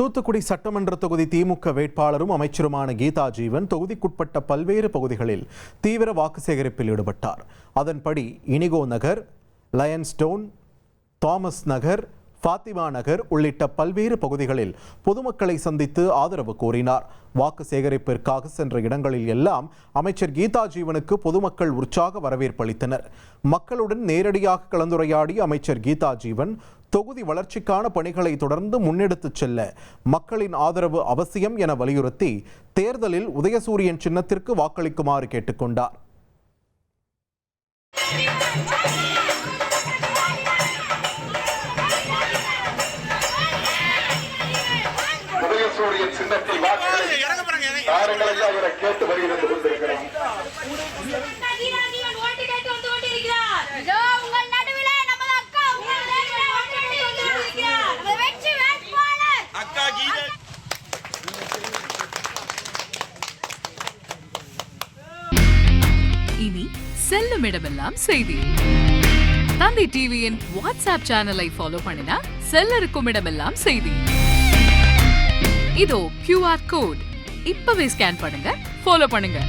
தூத்துக்குடி சட்டமன்ற தொகுதி திமுக வேட்பாளரும் அமைச்சருமான கீதா ஜீவன் தொகுதிக்குட்பட்ட பல்வேறு பகுதிகளில் தீவிர வாக்கு சேகரிப்பில் ஈடுபட்டார். அதன்படி இனிகோ நகர், லயன்ஸ்டோன், தாமஸ் நகர், ஃபாத்திமா நகர் உள்ளிட்ட பல்வேறு பகுதிகளில் பொதுமக்களை சந்தித்து ஆதரவு கோரினார். வாக்கு சேகரிப்பிற்காக சென்ற இடங்களில் எல்லாம் அமைச்சர் கீதா ஜீவனுக்கு பொதுமக்கள் உற்சாக வரவேற்பு அளித்தனர். மக்களுடன் நேரடியாக கலந்துரையாடிய அமைச்சர் கீதா ஜீவன் தொகுதி வளர்ச்சிக்கான பணிகளை தொடர்ந்து முன்னெடுத்துச் செல்ல மக்களின் ஆதரவு அவசியம் என வலியுறுத்தி தேர்தலில் உதயசூரியன் சின்னத்திற்கு வாக்களிக்குமாறு கேட்டுக்கொண்டார். உதயசூரியன் சின்னத்தில் வாக்குகளை அவரை கேட்டு வருகிறது கொண்டிருக்கிறோம். இனி செல்லும் இடமெல்லாம் செய்தி. தந்தை டிவியின் வாட்ஸ்அப் சேனலை ஃபாலோ பண்ணினா செல்ல இருக்கும் இடமெல்லாம் செய்தி. இதோ QR கோட் இப்பவே ஸ்கேன் பண்ணுங்க, ஃபாலோ பண்ணுங்க.